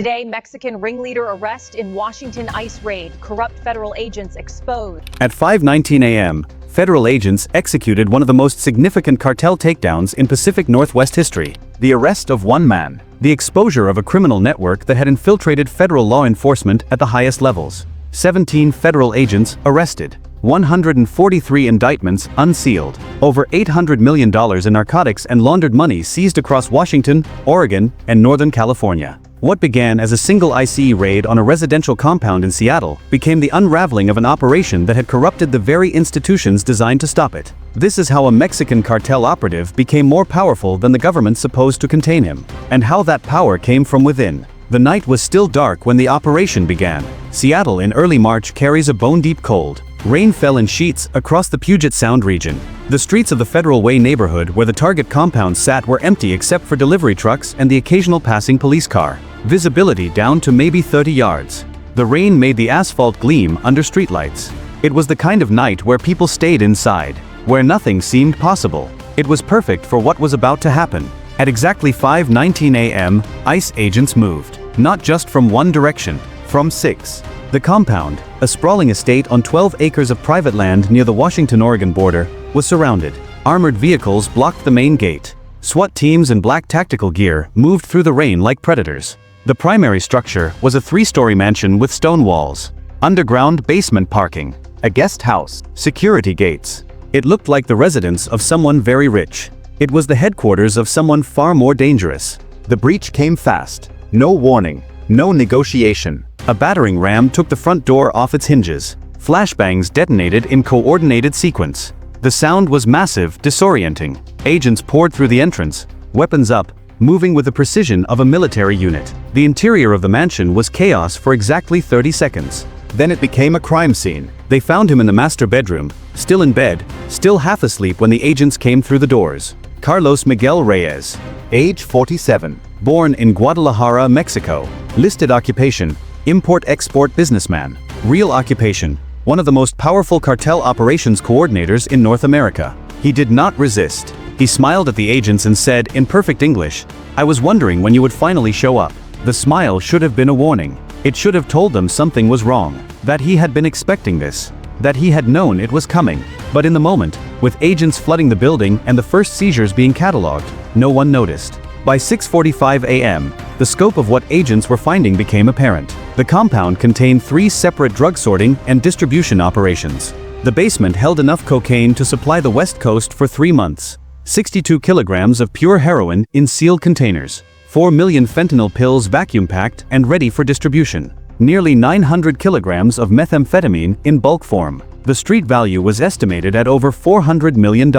Today, Mexican ringleader arrest in Washington ICE raid. Corrupt federal agents exposed. At 5:19 a.m., federal agents executed one of the most significant cartel takedowns in Pacific Northwest history: the arrest of one man, the exposure of a criminal network that had infiltrated federal law enforcement at the highest levels. 17 federal agents arrested, 143 indictments unsealed, over $800 million in narcotics and laundered money seized across Washington, Oregon, and Northern California. What began as a single ICE raid on a residential compound in Seattle became the unraveling of an operation that had corrupted the very institutions designed to stop it. This is how a Mexican cartel operative became more powerful than the government supposed to contain him, and how that power came from within. The night was still dark when the operation began. Seattle in early March carries a bone-deep cold. Rain fell in sheets across the Puget Sound region. The streets of the Federal Way neighborhood where the target compound sat were empty except for delivery trucks and the occasional passing police car. Visibility down to maybe 30 yards. The rain made the asphalt gleam under streetlights. It was the kind of night where people stayed inside, where nothing seemed possible. It was perfect for what was about to happen. At exactly 5:19 a.m., ICE agents moved. Not just from one direction, from 6. The compound, a sprawling estate on 12 acres of private land near the Washington-Oregon border, was surrounded. Armored vehicles blocked the main gate. SWAT teams in black tactical gear moved through the rain like predators. The primary structure was a 3-story mansion with stone walls, underground basement parking, a guest house, security gates. It looked like the residence of someone very rich. It was the headquarters of someone far more dangerous. The breach came fast. No warning, no negotiation. A battering ram took the front door off its hinges. Flashbangs detonated in coordinated sequence. The sound was massive, disorienting. Agents poured through the entrance, weapons up, moving with the precision of a military unit. The interior of the mansion was chaos for exactly 30 seconds. Then it became a crime scene. They found him in the master bedroom, still in bed, still half asleep when the agents came through the doors. Carlos Miguel Reyes, age 47, born in Guadalajara, Mexico. Listed occupation: import-export businessman. Real occupation: one of the most powerful cartel operations coordinators in North America. He did not resist. He smiled at the agents and said, in perfect English, "I was wondering when you would finally show up." The smile should have been a warning. It should have told them something was wrong, that he had been expecting this, that he had known it was coming. But in the moment, with agents flooding the building and the first seizures being catalogued, no one noticed. By 6:45 a.m., the scope of what agents were finding became apparent. The compound contained 3 separate drug sorting and distribution operations. The basement held enough cocaine to supply the West Coast for 3 months. 62 kilograms of pure heroin in sealed containers. 4 million fentanyl pills vacuum-packed and ready for distribution. Nearly 900 kilograms of methamphetamine in bulk form. The street value was estimated at over $400 million.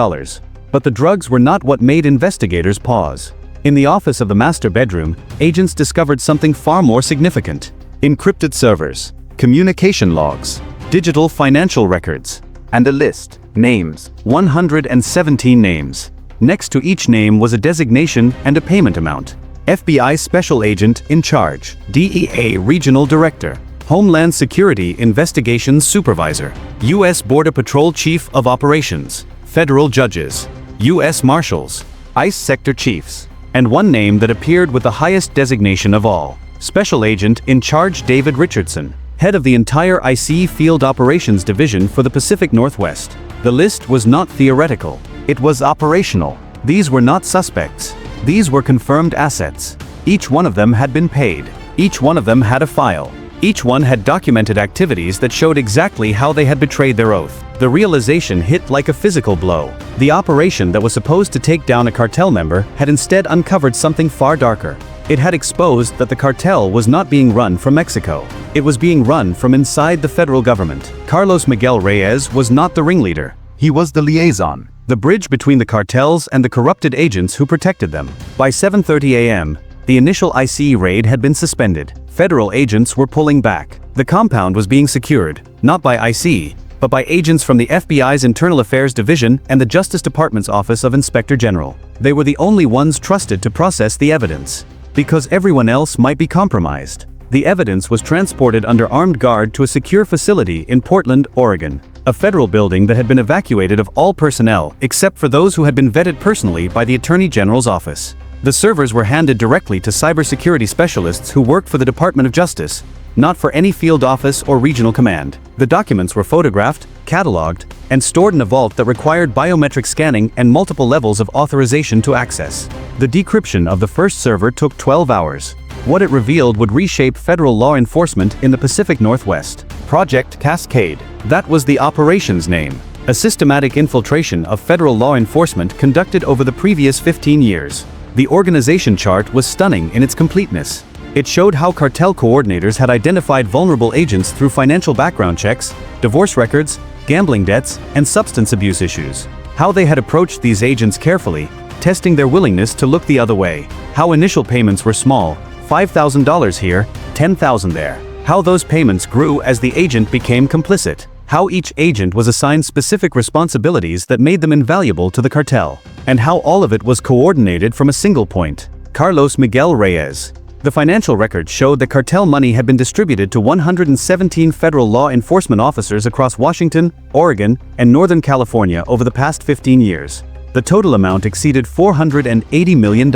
But the drugs were not what made investigators pause. In the office of the master bedroom, agents discovered something far more significant. Encrypted servers, communication logs, digital financial records, and a list. Names. 117 names. Next to each name was a designation and a payment amount. FBI Special Agent in Charge, DEA Regional Director, Homeland Security Investigations Supervisor, U.S. Border Patrol Chief of Operations, Federal Judges, U.S. Marshals, ICE Sector Chiefs, and one name that appeared with the highest designation of all, Special Agent in Charge David Richardson, head of the entire ICE Field Operations Division for the Pacific Northwest. The list was not theoretical. It was operational. These were not suspects. These were confirmed assets. Each one of them had been paid. Each one of them had a file. Each one had documented activities that showed exactly how they had betrayed their oath. The realization hit like a physical blow. The operation that was supposed to take down a cartel member had instead uncovered something far darker. It had exposed that the cartel was not being run from Mexico. It was being run from inside the federal government. Carlos Miguel Reyes was not the ringleader. He was the liaison, the bridge between the cartels and the corrupted agents who protected them. By 7:30 a.m., the initial ICE raid had been suspended. Federal agents were pulling back. The compound was being secured, not by ICE, but by agents from the FBI's Internal Affairs Division and the Justice Department's Office of Inspector General. They were the only ones trusted to process the evidence, because everyone else might be compromised. The evidence was transported under armed guard to a secure facility in Portland, Oregon, a federal building that had been evacuated of all personnel except for those who had been vetted personally by the Attorney General's office. The servers were handed directly to cybersecurity specialists who worked for the Department of Justice, not for any field office or regional command. The documents were photographed, cataloged, and stored in a vault that required biometric scanning and multiple levels of authorization to access. The decryption of the first server took 12 hours. What it revealed would reshape federal law enforcement in the Pacific Northwest. Project Cascade. That was the operation's name. A systematic infiltration of federal law enforcement conducted over the previous 15 years. The organization chart was stunning in its completeness. It showed how cartel coordinators had identified vulnerable agents through financial background checks, divorce records, gambling debts, and substance abuse issues. How they had approached these agents carefully, testing their willingness to look the other way. How initial payments were small, $5,000 here, $10,000 there. How those payments grew as the agent became complicit. How each agent was assigned specific responsibilities that made them invaluable to the cartel. And how all of it was coordinated from a single point. Carlos Miguel Reyes. The financial records showed that cartel money had been distributed to 117 federal law enforcement officers across Washington, Oregon, and Northern California over the past 15 years. The total amount exceeded $480 million.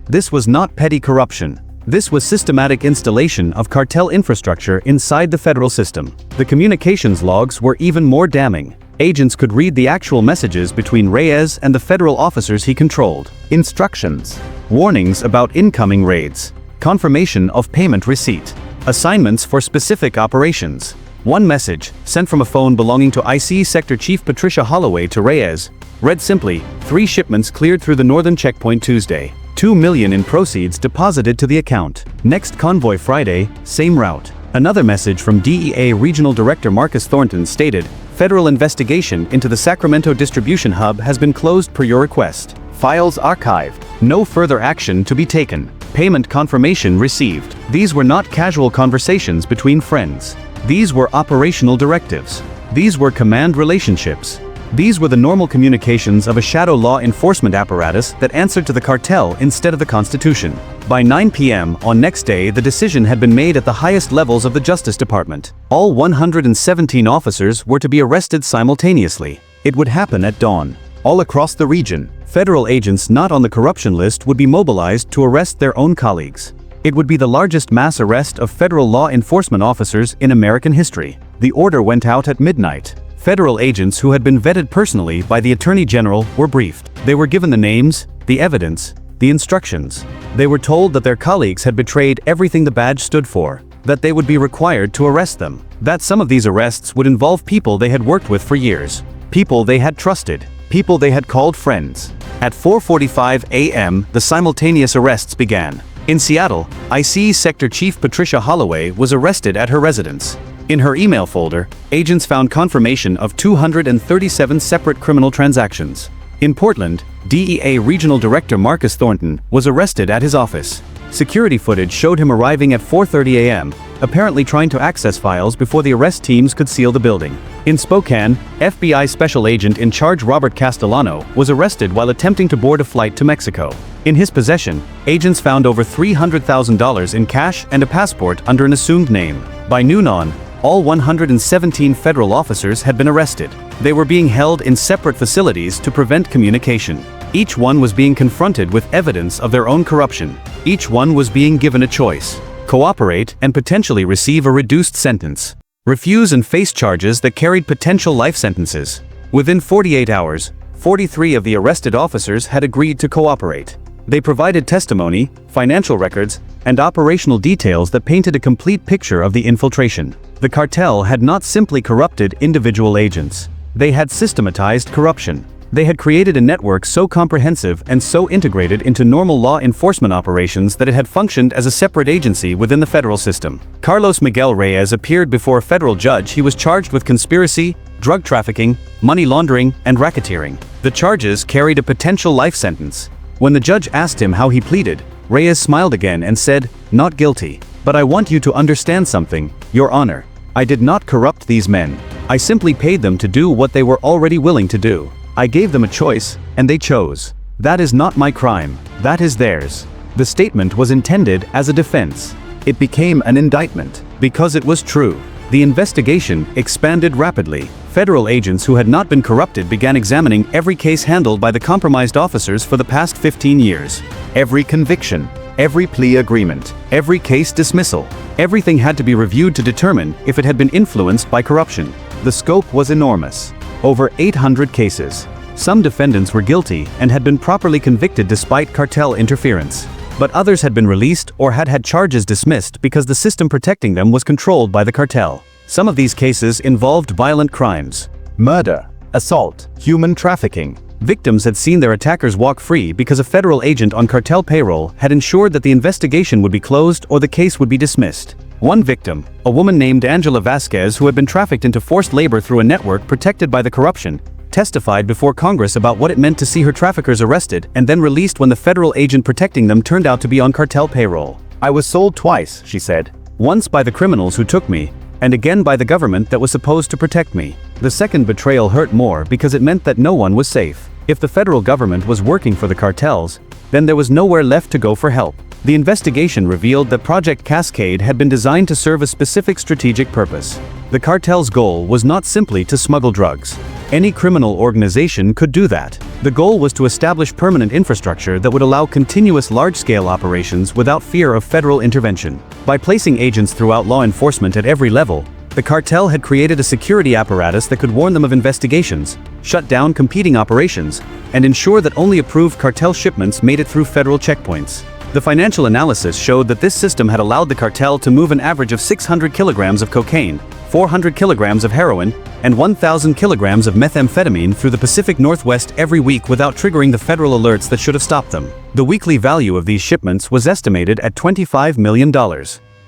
This was not petty corruption. This was systematic installation of cartel infrastructure inside the federal system. The communications logs were even more damning. Agents could read the actual messages between Reyes and the federal officers he controlled. Instructions. Warnings about incoming raids. Confirmation of payment receipt. Assignments for specific operations. One message, sent from a phone belonging to IC Sector Chief Patricia Holloway to Reyes, read simply, 3 shipments cleared through the northern checkpoint Tuesday. $2 million in proceeds deposited to the account. Next convoy Friday, same route. Another message from DEA Regional Director Marcus Thornton stated, federal investigation into the Sacramento distribution hub has been closed per your request. Files archived. No further action to be taken. Payment confirmation received. These were not casual conversations between friends. These were operational directives. These were command relationships. These were the normal communications of a shadow law enforcement apparatus that answered to the cartel instead of the Constitution. By 9 p.m. on next day, the decision had been made at the highest levels of the Justice Department. All 117 officers were to be arrested simultaneously. It would happen at dawn. All across the region, federal agents not on the corruption list would be mobilized to arrest their own colleagues. It would be the largest mass arrest of federal law enforcement officers in American history. The order went out at midnight. Federal agents who had been vetted personally by the Attorney General were briefed. They were given the names, the evidence, the instructions. They were told that their colleagues had betrayed everything the badge stood for, that they would be required to arrest them, that some of these arrests would involve people they had worked with for years, people they had trusted, people they had called friends. At 4:45 a.m., the simultaneous arrests began. In Seattle, IC Sector Chief Patricia Holloway was arrested at her residence. In her email folder, agents found confirmation of 237 separate criminal transactions. In Portland, DEA Regional Director Marcus Thornton was arrested at his office. Security footage showed him arriving at 4:30 a.m., apparently trying to access files before the arrest teams could seal the building. In Spokane, FBI Special Agent in charge Robert Castellano was arrested while attempting to board a flight to Mexico. In his possession, agents found over $300,000 in cash and a passport under an assumed name. By noon on, all 117 federal officers had been arrested. They were being held in separate facilities to prevent communication. Each one was being confronted with evidence of their own corruption. Each one was being given a choice: cooperate and potentially receive a reduced sentence, refuse and face charges that carried potential life sentences. Within 48 hours, 43 of the arrested officers had agreed to cooperate. They provided testimony, financial records, and operational details that painted a complete picture of the infiltration. The cartel had not simply corrupted individual agents. They had systematized corruption. They had created a network so comprehensive and so integrated into normal law enforcement operations that it had functioned as a separate agency within the federal system. Carlos Miguel Reyes appeared before a federal judge. He was charged with conspiracy, drug trafficking, money laundering, and racketeering. The charges carried a potential life sentence. When the judge asked him how he pleaded, Reyes smiled again and said, "Not guilty. But I want you to understand something, Your Honor. I did not corrupt these men. I simply paid them to do what they were already willing to do. I gave them a choice, and they chose. That is not my crime. That is theirs." The statement was intended as a defense. It became an indictment, because it was true. The investigation expanded rapidly. Federal agents who had not been corrupted began examining every case handled by the compromised officers for the past 15 years. Every conviction, every plea agreement, every case dismissal, everything had to be reviewed to determine if it had been influenced by corruption. The scope was enormous. Over 800 cases. Some defendants were guilty and had been properly convicted despite cartel interference. But others had been released or had had charges dismissed because the system protecting them was controlled by the cartel. Some of these cases involved violent crimes. Murder, assault, human trafficking. Victims had seen their attackers walk free because a federal agent on cartel payroll had ensured that the investigation would be closed or the case would be dismissed. One victim, a woman named Angela Vasquez who had been trafficked into forced labor through a network protected by the corruption, testified before Congress about what it meant to see her traffickers arrested and then released when the federal agent protecting them turned out to be on cartel payroll. "I was sold twice," she said. "Once by the criminals who took me, and again by the government that was supposed to protect me. The second betrayal hurt more because it meant that no one was safe. If the federal government was working for the cartels, then there was nowhere left to go for help." The investigation revealed that Project Cascade had been designed to serve a specific strategic purpose. The cartel's goal was not simply to smuggle drugs. Any criminal organization could do that. The goal was to establish permanent infrastructure that would allow continuous large-scale operations without fear of federal intervention. By placing agents throughout law enforcement at every level, the cartel had created a security apparatus that could warn them of investigations, shut down competing operations, and ensure that only approved cartel shipments made it through federal checkpoints. The financial analysis showed that this system had allowed the cartel to move an average of 600 kilograms of cocaine, 400 kilograms of heroin, and 1,000 kilograms of methamphetamine through the Pacific Northwest every week without triggering the federal alerts that should have stopped them. The weekly value of these shipments was estimated at $25 million.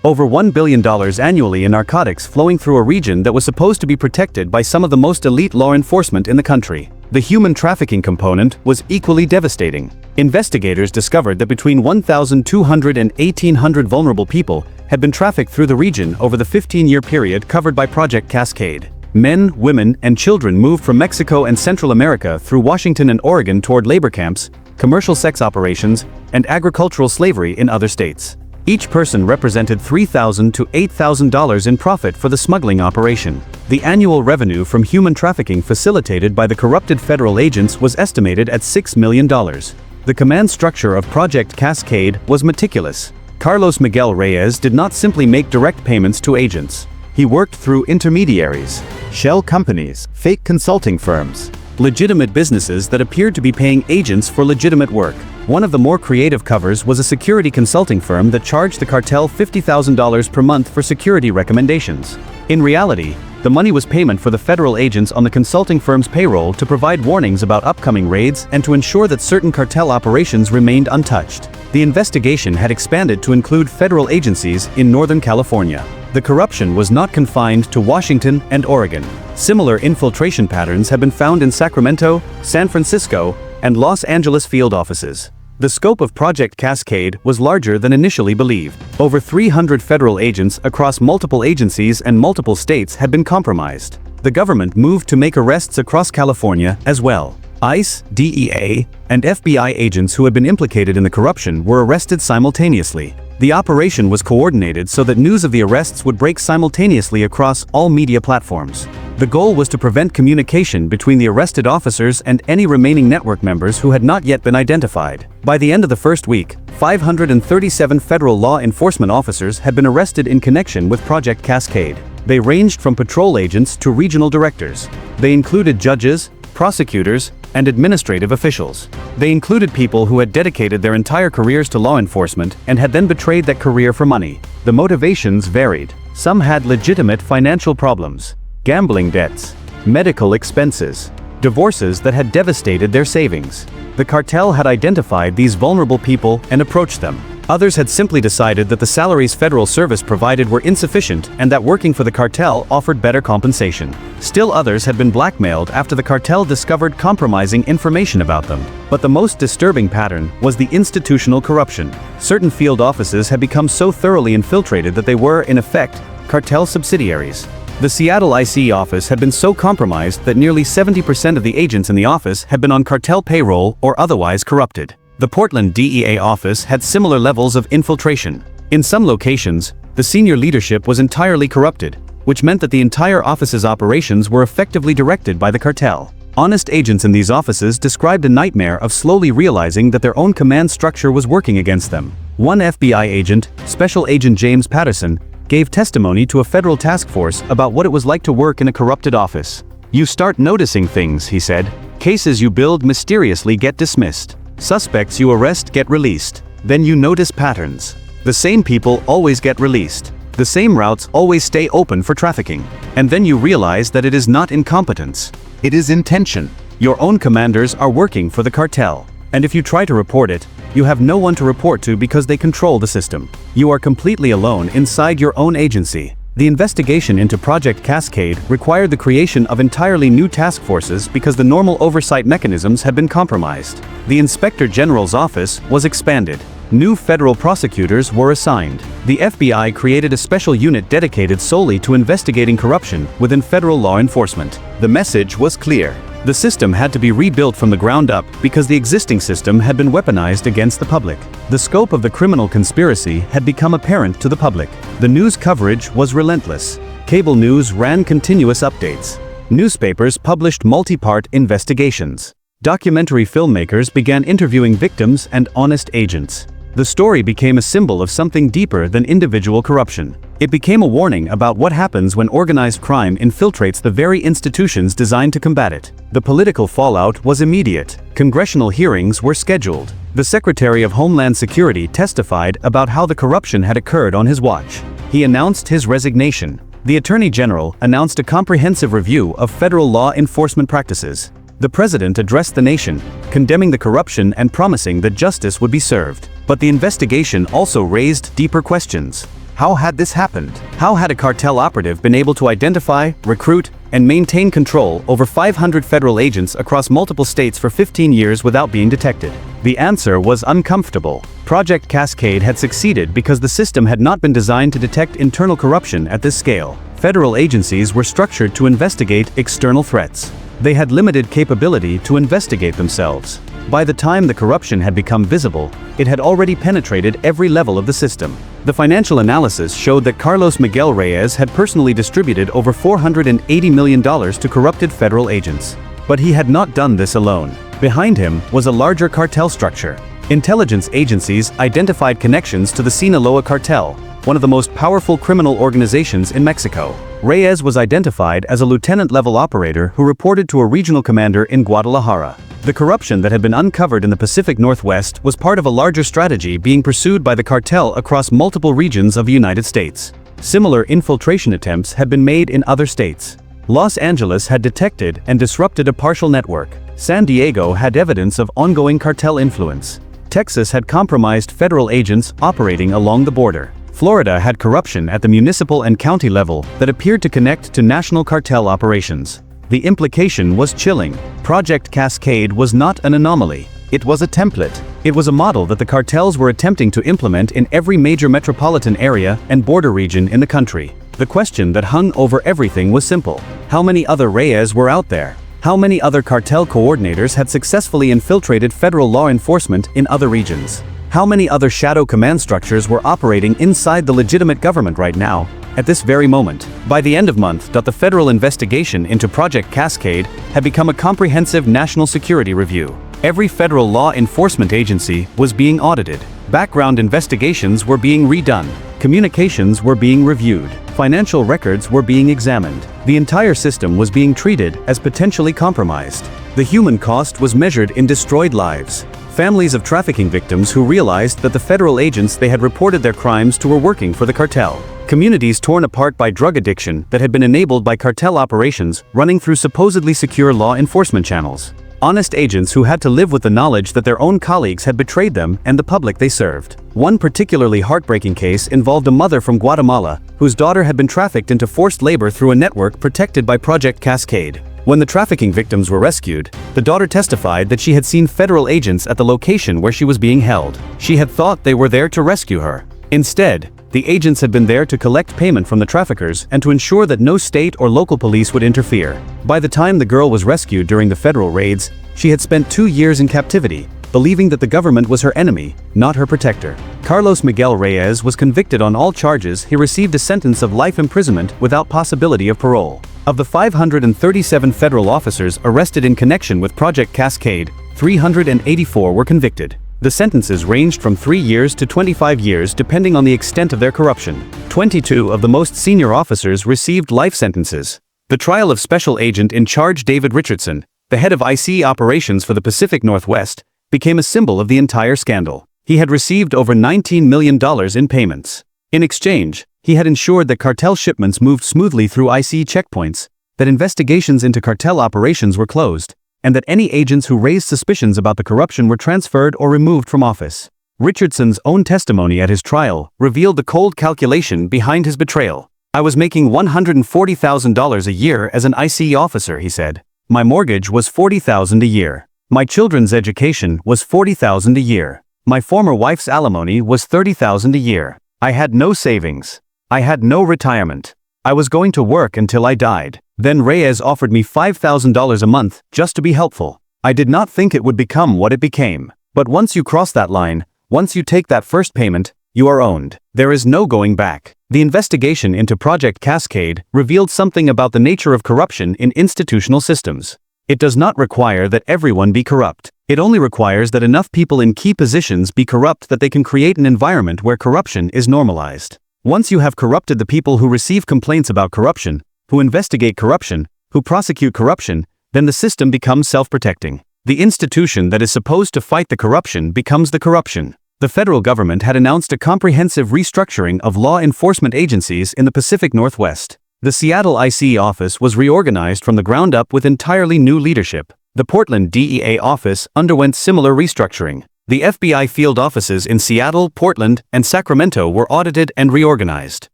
Over $1 billion annually in narcotics flowing through a region that was supposed to be protected by some of the most elite law enforcement in the country. The human trafficking component was equally devastating. Investigators discovered that between 1,200 and 1,800 vulnerable people had been trafficked through the region over the 15-year period covered by Project Cascade. Men, women, and children moved from Mexico and Central America through Washington and Oregon toward labor camps, commercial sex operations, and agricultural slavery in other states. Each person represented $3,000 to $8,000 in profit for the smuggling operation. The annual revenue from human trafficking facilitated by the corrupted federal agents was estimated at $6 million. The command structure of Project Cascade was meticulous. Carlos Miguel Reyes did not simply make direct payments to agents. He worked through intermediaries, shell companies, fake consulting firms, legitimate businesses that appeared to be paying agents for legitimate work. One of the more creative covers was a security consulting firm that charged the cartel $50,000 per month for security recommendations. In reality, the money was payment for the federal agents on the consulting firm's payroll to provide warnings about upcoming raids and to ensure that certain cartel operations remained untouched. The investigation had expanded to include federal agencies in Northern California. The corruption was not confined to Washington and Oregon. Similar infiltration patterns have been found in Sacramento, San Francisco, and Los Angeles field offices. The scope of Project Cascade was larger than initially believed. Over 300 federal agents across multiple agencies and multiple states had been compromised. The government moved to make arrests across California as well. ICE, DEA, and FBI agents who had been implicated in the corruption were arrested simultaneously. The operation was coordinated so that news of the arrests would break simultaneously across all media platforms. The goal was to prevent communication between the arrested officers and any remaining network members who had not yet been identified. By the end of the first week, 537 federal law enforcement officers had been arrested in connection with Project Cascade. They ranged from patrol agents to regional directors. They included judges, prosecutors, and administrative officials. They included people who had dedicated their entire careers to law enforcement and had then betrayed that career for money. The motivations varied. Some had legitimate financial problems, gambling debts, medical expenses, divorces that had devastated their savings. The cartel had identified these vulnerable people and approached them. Others had simply decided that the salaries federal service provided were insufficient and that working for the cartel offered better compensation. Still others had been blackmailed after the cartel discovered compromising information about them. But the most disturbing pattern was the institutional corruption. Certain field offices had become so thoroughly infiltrated that they were, in effect, cartel subsidiaries. The Seattle IC office had been so compromised that nearly 70% of the agents in the office had been on cartel payroll or otherwise corrupted. The Portland DEA office had similar levels of infiltration. In some locations, the senior leadership was entirely corrupted, which meant that the entire office's operations were effectively directed by the cartel. Honest agents in these offices described a nightmare of slowly realizing that their own command structure was working against them. One FBI agent, Special Agent James Patterson, gave testimony to a federal task force about what it was like to work in a corrupted office. "You start noticing things," he said. "Cases you build mysteriously get dismissed. Suspects you arrest get released. Then you notice patterns. The same people always get released. The same routes always stay open for trafficking. And then you realize that it is not incompetence. It is intention. Your own commanders are working for the cartel. And if you try to report it, you have no one to report to because they control the system. You are completely alone inside your own agency." The investigation into Project Cascade required the creation of entirely new task forces because the normal oversight mechanisms had been compromised. The Inspector General's office was expanded. New federal prosecutors were assigned. The FBI created a special unit dedicated solely to investigating corruption within federal law enforcement. The message was clear. The system had to be rebuilt from the ground up because the existing system had been weaponized against the public. The scope of the criminal conspiracy had become apparent to the public. The news coverage was relentless. Cable news ran continuous updates. Newspapers published multi-part investigations. Documentary filmmakers began interviewing victims and honest agents. The story became a symbol of something deeper than individual corruption. It became a warning about what happens when organized crime infiltrates the very institutions designed to combat it. The political fallout was immediate. Congressional hearings were scheduled. The Secretary of Homeland Security testified about how the corruption had occurred on his watch. He announced his resignation. The Attorney General announced a comprehensive review of federal law enforcement practices. The President addressed the nation, condemning the corruption and promising that justice would be served. But the investigation also raised deeper questions. How had this happened? How had a cartel operative been able to identify, recruit, and maintain control over 500 federal agents across multiple states for 15 years without being detected? The answer was uncomfortable. Project Cascade had succeeded because the system had not been designed to detect internal corruption at this scale. Federal agencies were structured to investigate external threats. They had limited capability to investigate themselves. By the time the corruption had become visible, it had already penetrated every level of the system. The financial analysis showed that Carlos Miguel Reyes had personally distributed over $480 million to corrupted federal agents. But he had not done this alone. Behind him was a larger cartel structure. Intelligence agencies identified connections to the Sinaloa cartel, one of the most powerful criminal organizations in Mexico. Reyes was identified as a lieutenant-level operator who reported to a regional commander in Guadalajara. The corruption that had been uncovered in the Pacific Northwest was part of a larger strategy being pursued by the cartel across multiple regions of the United States. Similar infiltration attempts had been made in other states. Los Angeles had detected and disrupted a partial network. San Diego had evidence of ongoing cartel influence. Texas had compromised federal agents operating along the border. Florida had corruption at the municipal and county level that appeared to connect to national cartel operations. The implication was chilling. Project Cascade was not an anomaly. It was a template. It was a model that the cartels were attempting to implement in every major metropolitan area and border region in the country. The question that hung over everything was simple. How many other Reyes were out there? How many other cartel coordinators had successfully infiltrated federal law enforcement in other regions? How many other shadow command structures were operating inside the legitimate government right now, at this very moment? By the end of month, the federal investigation into Project Cascade had become a comprehensive national security review. Every federal law enforcement agency was being audited. Background investigations were being redone. Communications were being reviewed. Financial records were being examined. The entire system was being treated as potentially compromised. The human cost was measured in destroyed lives. Families of trafficking victims who realized that the federal agents they had reported their crimes to were working for the cartel. Communities torn apart by drug addiction that had been enabled by cartel operations running through supposedly secure law enforcement channels. Honest agents who had to live with the knowledge that their own colleagues had betrayed them and the public they served. One particularly heartbreaking case involved a mother from Guatemala whose daughter had been trafficked into forced labor through a network protected by Project Cascade. When the trafficking victims were rescued, the daughter testified that she had seen federal agents at the location where she was being held. She had thought they were there to rescue her. Instead, the agents had been there to collect payment from the traffickers and to ensure that no state or local police would interfere. By the time the girl was rescued during the federal raids, she had spent 2 years in captivity, believing that the government was her enemy, not her protector. Carlos Miguel Reyes was convicted on all charges. He received a sentence of life imprisonment without possibility of parole. Of the 537 federal officers arrested in connection with Project Cascade, 384 were convicted. The sentences ranged from 3 years to 25 years depending on the extent of their corruption. 22 of the most senior officers received life sentences. The trial of Special Agent in Charge David Richardson, the head of IC operations for the Pacific Northwest, became a symbol of the entire scandal. He had received over $19 million in payments. In exchange, he had ensured that cartel shipments moved smoothly through IC checkpoints, that investigations into cartel operations were closed, and that any agents who raised suspicions about the corruption were transferred or removed from office. Richardson's own testimony at his trial revealed the cold calculation behind his betrayal. "I was making $140,000 a year as an IC officer," he said. "My mortgage was $40,000 a year. My children's education was $40,000 a year. My former wife's alimony was $30,000 a year. I had no savings. I had no retirement. I was going to work until I died." Then Reyes offered me $5,000 a month just to be helpful. "I did not think it would become what it became. But once you cross that line, once you take that first payment, you are owned. There is no going back." The investigation into Project Cascade revealed something about the nature of corruption in institutional systems. It does not require that everyone be corrupt. It only requires that enough people in key positions be corrupt that they can create an environment where corruption is normalized. Once you have corrupted the people who receive complaints about corruption, who investigate corruption, who prosecute corruption, then the system becomes self-protecting. The institution that is supposed to fight the corruption becomes the corruption. The federal government had announced a comprehensive restructuring of law enforcement agencies in the Pacific Northwest. The Seattle IC office was reorganized from the ground up with entirely new leadership. The Portland DEA office underwent similar restructuring. The FBI field offices in Seattle, Portland, and Sacramento were audited and reorganized.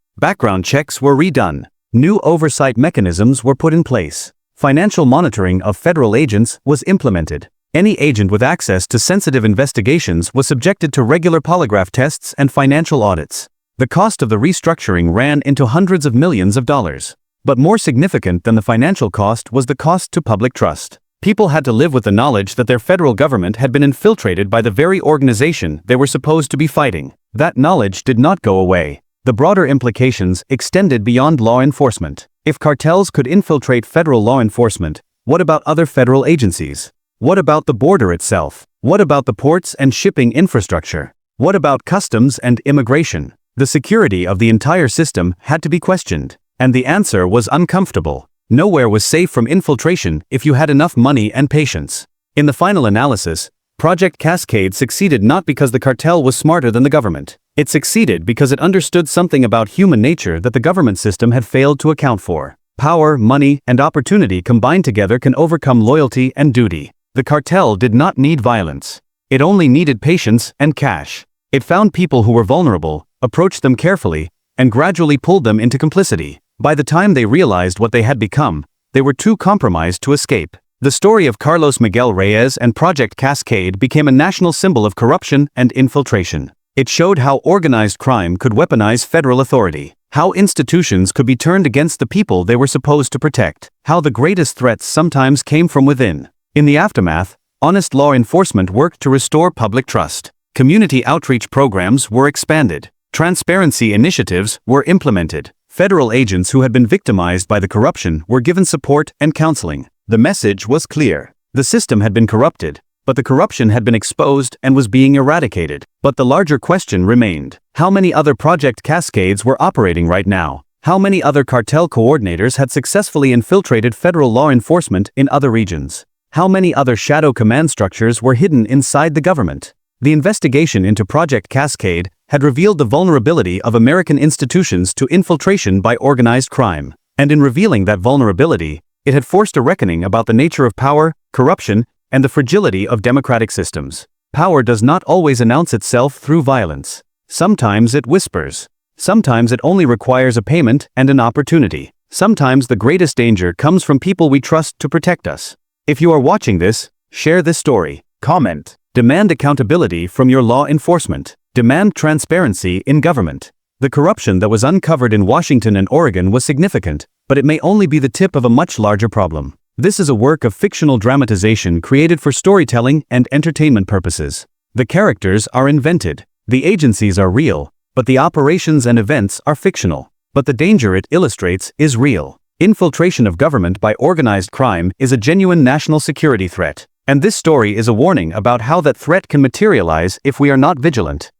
Background checks were redone. New oversight mechanisms were put in place. Financial monitoring of federal agents was implemented. Any agent with access to sensitive investigations was subjected to regular polygraph tests and financial audits. The cost of the restructuring ran into hundreds of millions of dollars. But more significant than the financial cost was the cost to public trust. People had to live with the knowledge that their federal government had been infiltrated by the very organization they were supposed to be fighting. That knowledge did not go away. The broader implications extended beyond law enforcement. If cartels could infiltrate federal law enforcement, what about other federal agencies? What about the border itself? What about the ports and shipping infrastructure? What about customs and immigration? The security of the entire system had to be questioned. And the answer was uncomfortable. Nowhere was safe from infiltration if you had enough money and patience. In the final analysis, Project Cascade succeeded not because the cartel was smarter than the government. It succeeded because it understood something about human nature that the government system had failed to account for. Power, money, and opportunity combined together can overcome loyalty and duty. The cartel did not need violence. It only needed patience and cash. It found people who were vulnerable, approached them carefully, and gradually pulled them into complicity. By the time they realized what they had become, they were too compromised to escape. The story of Carlos Miguel Reyes and Project Cascade became a national symbol of corruption and infiltration. It showed how organized crime could weaponize federal authority, how institutions could be turned against the people they were supposed to protect, how the greatest threats sometimes came from within. In the aftermath, honest law enforcement worked to restore public trust. Community outreach programs were expanded. Transparency initiatives were implemented. Federal agents who had been victimized by the corruption were given support and counseling. The message was clear. The system had been corrupted, but the corruption had been exposed and was being eradicated. But the larger question remained. How many other Project Cascades were operating right now? How many other cartel coordinators had successfully infiltrated federal law enforcement in other regions? How many other shadow command structures were hidden inside the government? The investigation into Project Cascade had revealed the vulnerability of American institutions to infiltration by organized crime. And in revealing that vulnerability, it had forced a reckoning about the nature of power, corruption, and the fragility of democratic systems. Power does not always announce itself through violence. Sometimes it whispers. Sometimes it only requires a payment and an opportunity. Sometimes the greatest danger comes from people we trust to protect us. If you are watching this, share this story. Comment. Demand accountability from your law enforcement. Demand transparency in government. The corruption that was uncovered in Washington and Oregon was significant, but it may only be the tip of a much larger problem. This is a work of fictional dramatization created for storytelling and entertainment purposes. The characters are invented. The agencies are real, but the operations and events are fictional. But the danger it illustrates is real. Infiltration of government by organized crime is a genuine national security threat. And this story is a warning about how that threat can materialize if we are not vigilant.